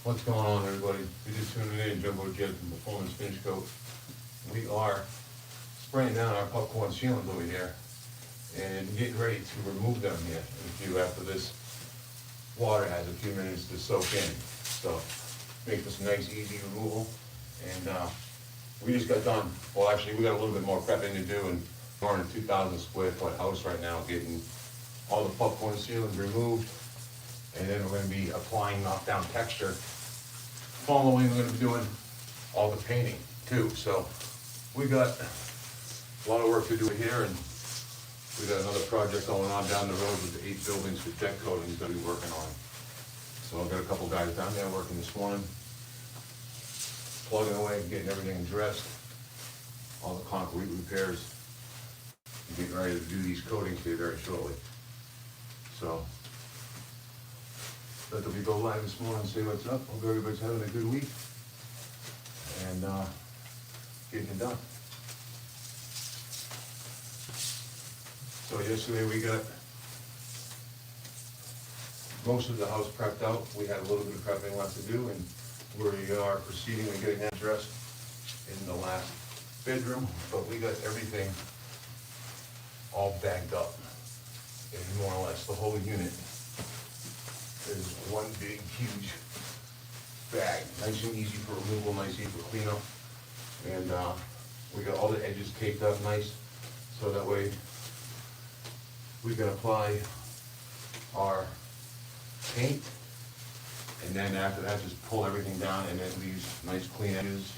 What's going on, everybody? You're just tuning in, Jumbo Jed from Performance Finish Coat. We are spraying down our popcorn ceilings over here and getting ready to remove them here in a few after this water has a few minutes to soak in. So make this a nice, easy removal. And we just got done. Well, actually, we got a little bit more prepping to do, and we're in a 2,000 square foot house right now, getting all the popcorn ceilings removed. And then we're gonna be applying knockdown texture. Following, we're gonna be doing all the painting too. So we got a lot of work to do here, and we got another project going on down the road with the 8 buildings for deck coatings that we're working on. So I've got a couple guys down there working this morning, plugging away, getting everything dressed, all the concrete repairs, and getting ready to do these coatings here very shortly. So let we go live this morning and say what's up. Hope everybody's having a good week and getting it done. So yesterday we got most of the house prepped out. We had a little bit of prepping left to do, and we are proceeding with getting that dressed in the last bedroom, but we got everything all bagged up, and more or less the whole unit is one big, huge bag. Nice and easy for removal, nice easy for cleanup. And we got all the edges taped up nice, so that way we can apply our paint. And then after that, just pull everything down, and it leaves nice clean edges,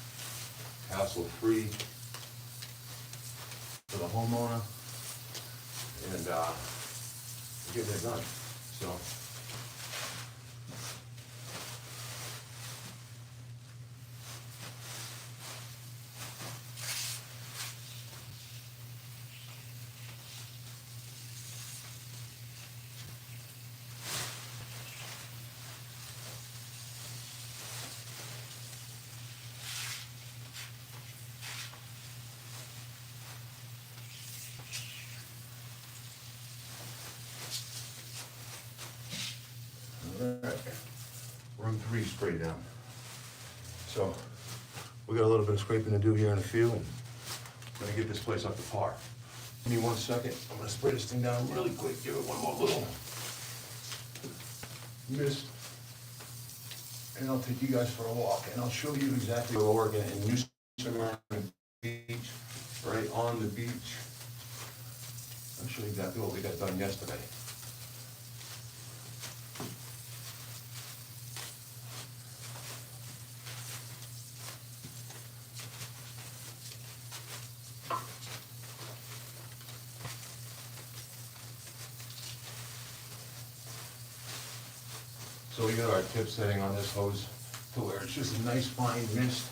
hassle-free for the homeowner. And getting it done. So. Alright, room 3 sprayed down. So we got a little bit of scraping to do here in a few, and I'm gonna get this place up to par. Give me 1 second. I'm gonna spray this thing down really quick. Give it one more little mist, and I'll take you guys for a walk, and I'll show you exactly where we're working in New Smyrna Beach, right on the beach. I'll show you exactly what we got done yesterday. So we got our tip setting on this hose to where it's just a nice fine mist.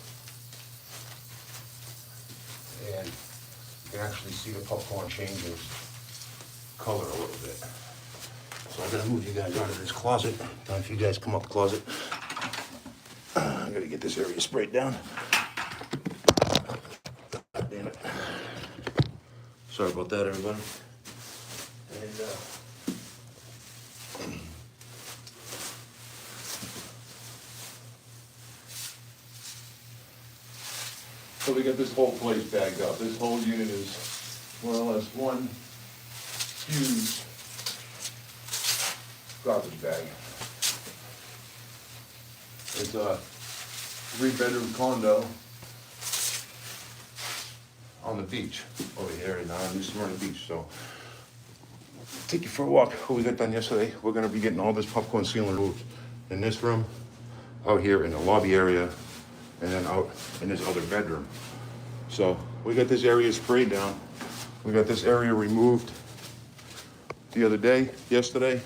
And you can actually see the popcorn changing color a little bit. So I'm gonna move you guys out of this closet. Time if you guys come up the closet. I gotta get this area sprayed down. God damn it. Sorry about that, everybody. And so we got this whole place bagged up. This whole unit is more or less one huge garbage bag. It's a 3-bedroom condo on the beach over here in New Smyrna Beach. So take you for a walk. What we got done yesterday, we're gonna be getting all this popcorn ceiling removed in this room, out here in the lobby area, and then out in this other bedroom. So we got this area sprayed down. We got this area removed the other day, yesterday.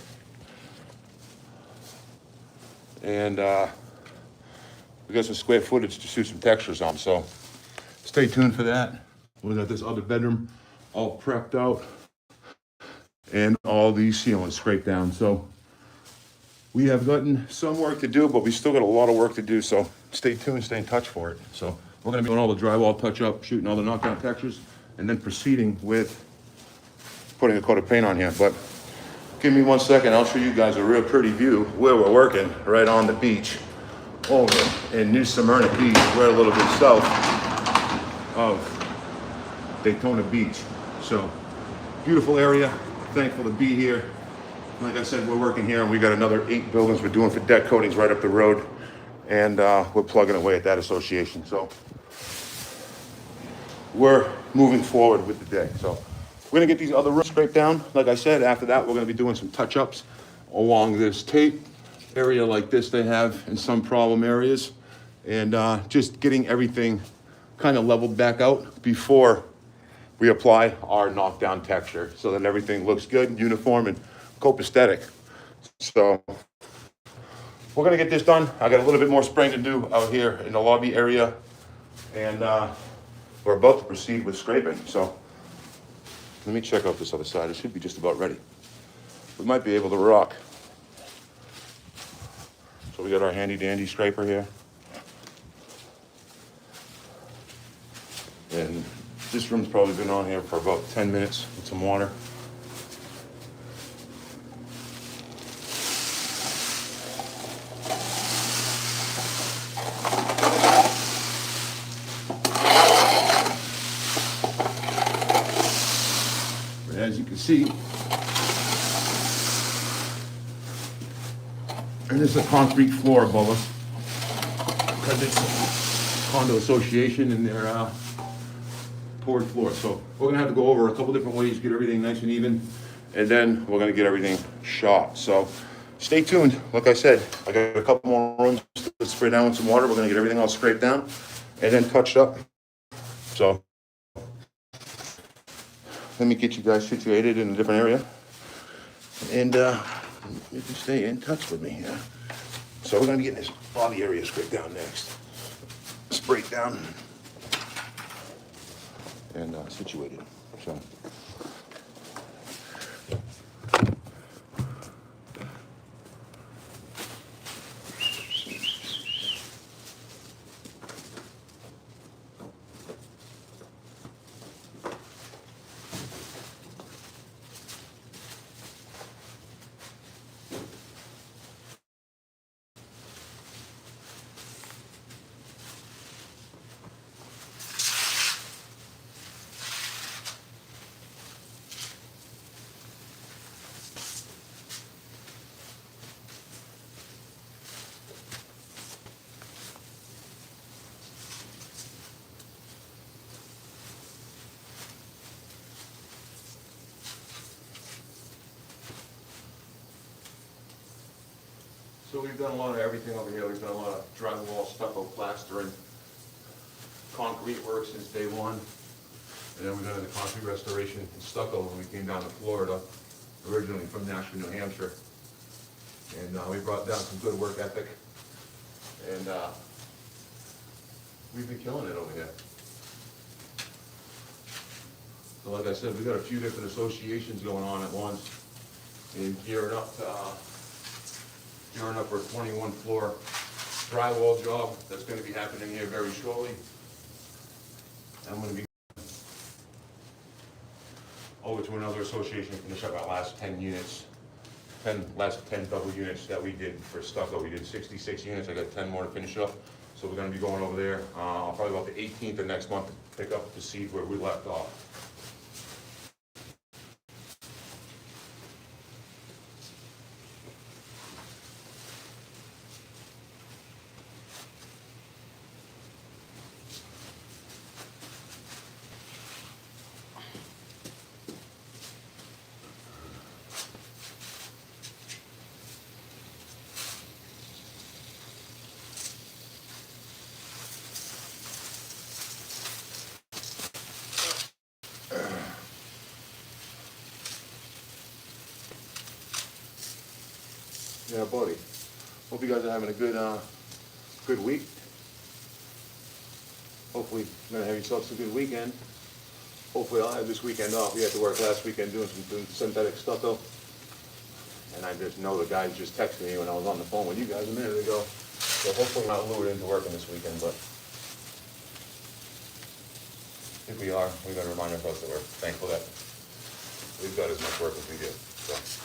And we got some square footage to shoot some textures on. So stay tuned for that. We got this other bedroom all prepped out and all these ceilings scraped down. So we have gotten some work to do, but we still got a lot of work to do. So stay tuned, stay in touch for it. So we're gonna be doing all the drywall touch up, shooting all the knockdown textures, and then proceeding with putting a coat of paint on here. But give me 1 second, I'll show you guys a real pretty view where we're working, right on the beach. owner in New Smyrna Beach. We're a little bit south of Daytona Beach. So beautiful area, thankful to be here. Like I said, we're working here and we got another 8 buildings we're doing for deck coatings right up the road. And we're plugging away at that association. So we're moving forward with the day. So we're gonna get these other rooms scraped down. Like I said, after that, we're gonna be doing some touch-ups along this tape area like this they have in some problem areas. And just getting everything kind of leveled back out before we apply our knockdown texture so that everything looks good, uniform, and copacetic. So we're gonna get this done. I got a little bit more spraying to do out here in the lobby area. And we're about to proceed with scraping. So let me check out this other side. It should be just about ready. We might be able to rock. So we got our handy dandy scraper here. And this room's probably been on here for about 10 minutes with some water. As you can see, and this is a concrete floor above us because it's a condo association and they're poured floor. So we're gonna have to go over a couple different ways, get everything nice and even, and then we're gonna get everything shot. So stay tuned. Like I said, I got a couple more rooms to spray down with some water. We're gonna get everything all scraped down and then touched up. So let me get you guys situated in a different area, and you can stay in touch with me. So we're gonna be getting this lobby area scraped down next, sprayed down, and situated. So. So we've done a lot of everything over here. We've done a lot of drywall, stucco, plastering, concrete work since day one. And then we've done the concrete restoration and stucco when we came down to Florida, originally from Nashville, New Hampshire. And we brought down some good work ethic. And we've been killing it over here. So like I said, we've got a few different associations going on at once and gearing up for a 21 floor drywall job that's going to be happening here very shortly. I'm going to be over to another association to finish up our last 10 units, last 10 double units that we did for stucco. We did 66 units. I got 10 more to finish up. So we're going to be going over there probably about the 18th of next month to pick up the seat where we left off. Yeah, buddy. Hope you guys are having a good week. Hopefully you're gonna have yourselves a good weekend. Hopefully I'll have this weekend off. We had to work last weekend doing some synthetic stucco. And I just know the guys just texted me when I was on the phone with you guys a minute ago. So hopefully I'm not lured into working this weekend, but if we are, we gotta remind ourselves that we're thankful that we've got as much work as we do. So.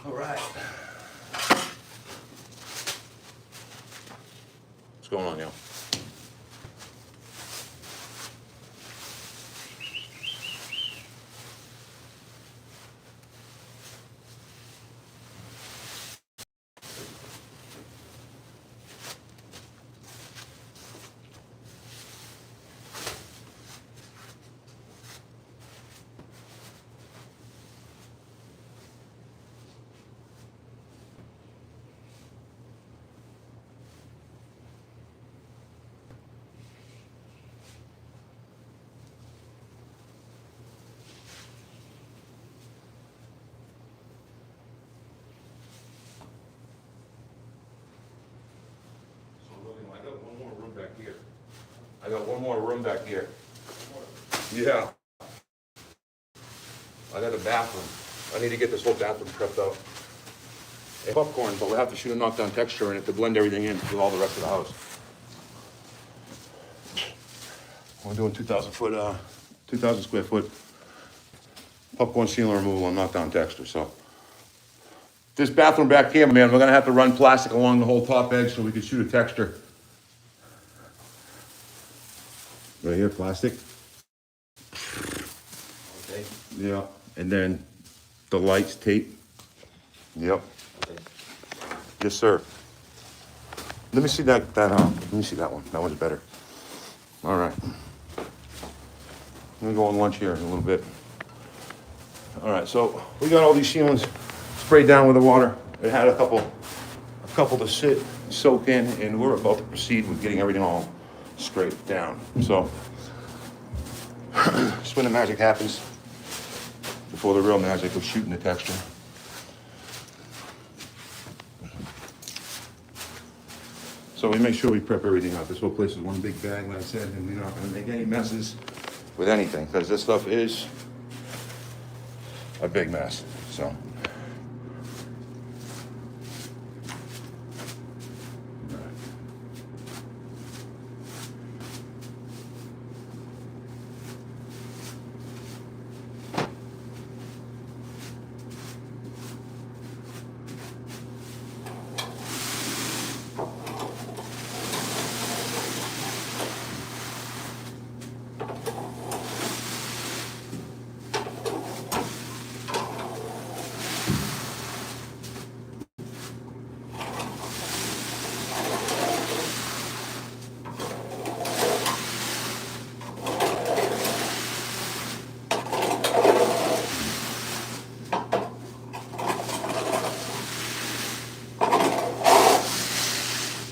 All right. What's going on, y'all? I got one more room back here. I got one more room back here. Yeah. I got a bathroom. I need to get this whole bathroom prepped out. And popcorn, but we'll have to shoot a knockdown texture in it to blend everything in with all the rest of the house. We're doing 2,000 square foot popcorn ceiling removal and knockdown texture, so. This bathroom back here, man, we're gonna have to run plastic along the whole top edge so we can shoot a texture. Right here, plastic. Okay. Yeah, and then the lights, tape. Yep. Okay. Yes, sir. Let me see that, let me see that one. That one's better. All right. Let me go on lunch here in a little bit. All right, so we got all these ceilings sprayed down with the water. It had a couple to sit, soak in, and we're about to proceed with getting everything all scraped down. So, that's when the magic happens, before the real magic of shooting the texture. So we make sure we prep everything up. This whole place is one big bag, like I said, and we're not gonna make any messes with anything, because this stuff is a big mess, so.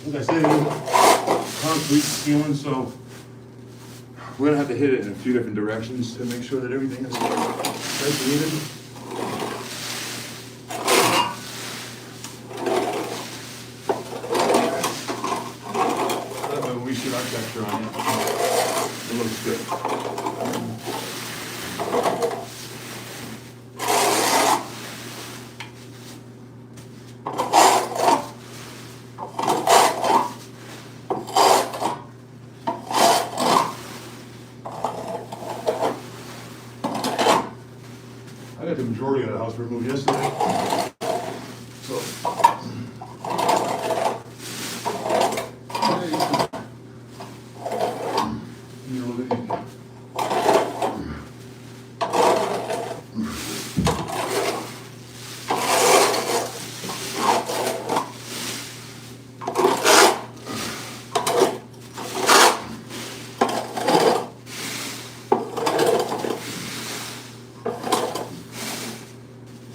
Like I said, concrete ceiling, so we're gonna have to hit it in a few different directions to make sure that everything is tightly in. When we shoot our texture on it, it looks good. I got the majority of the house removed yesterday. So. You know,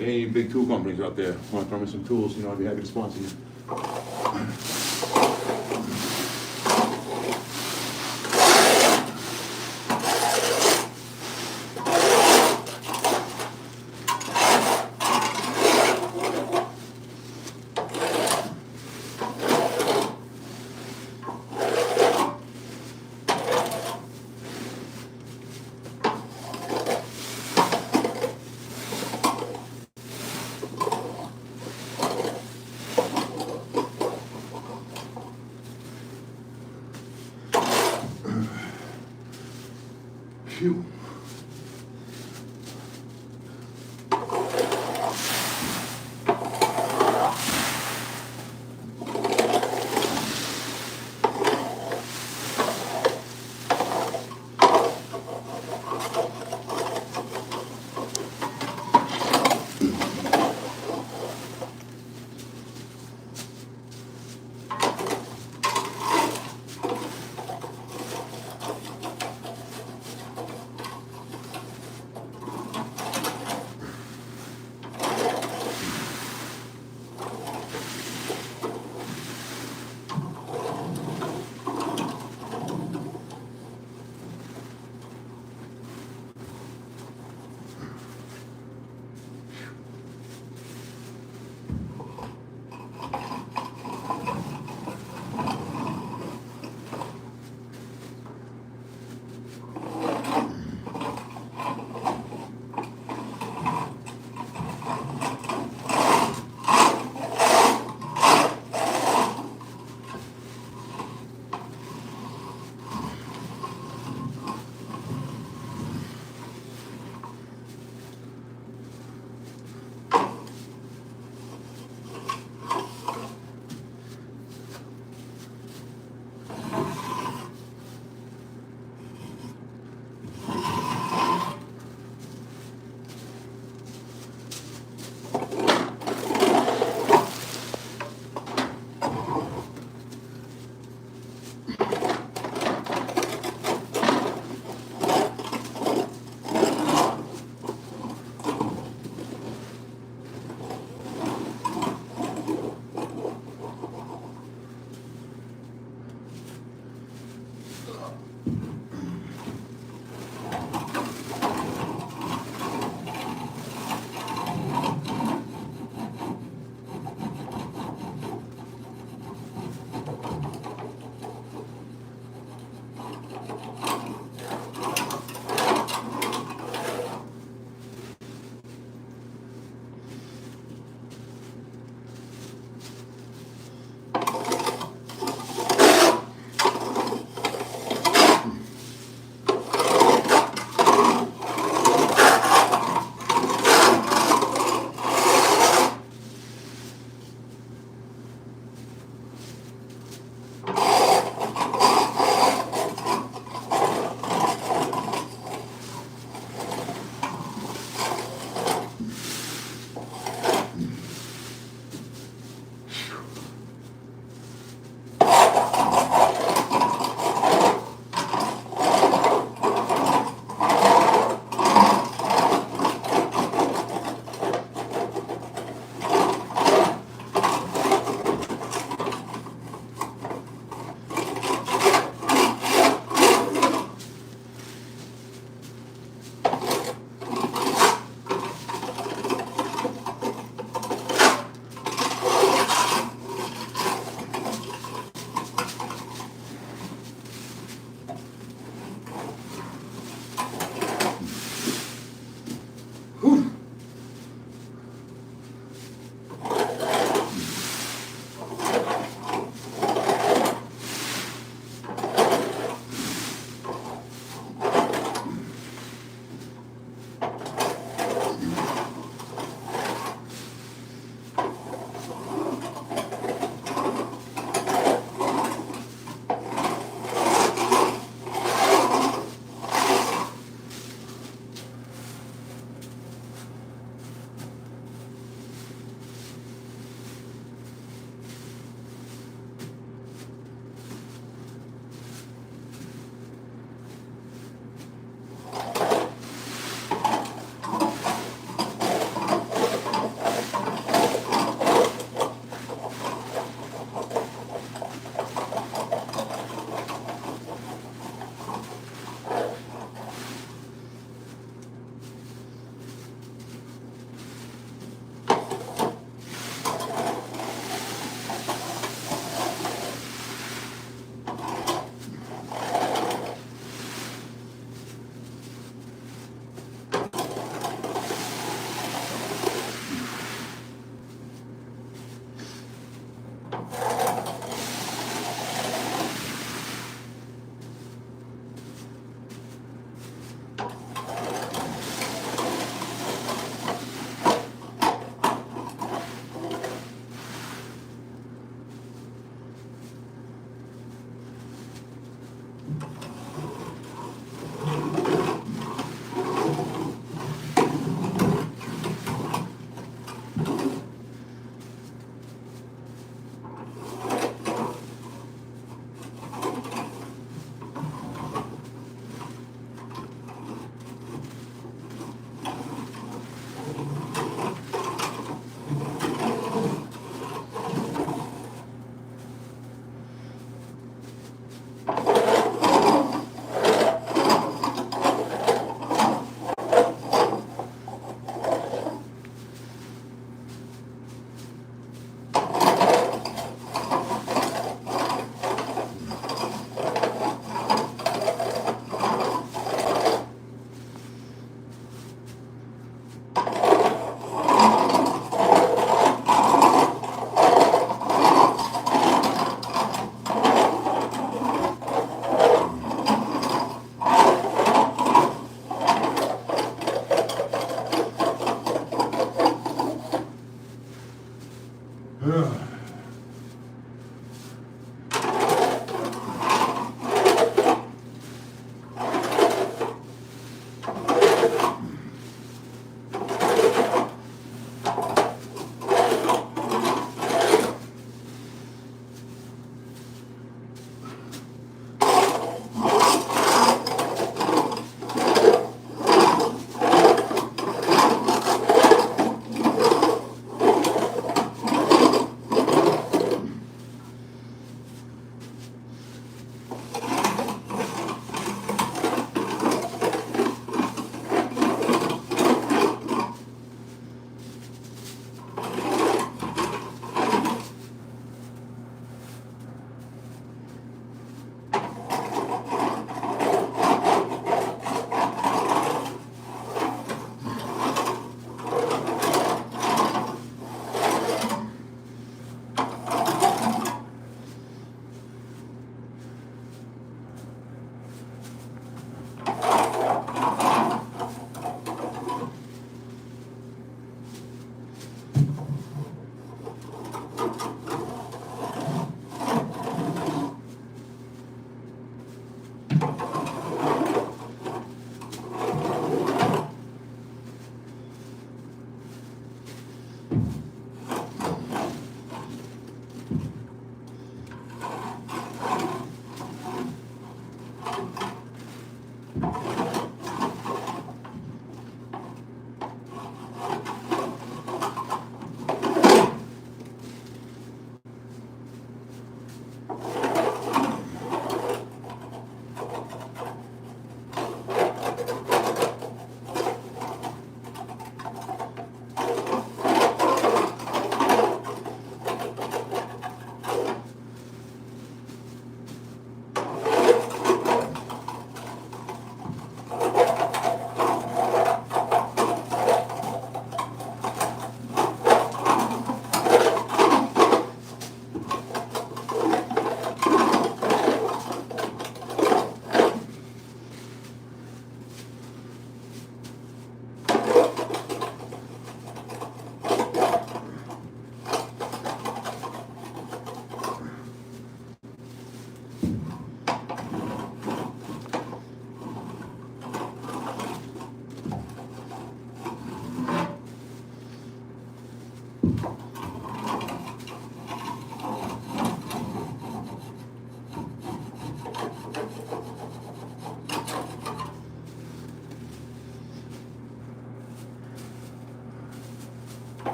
any big tool companies out there want to throw me some tools, you know, I'd be happy to sponsor you. Phew.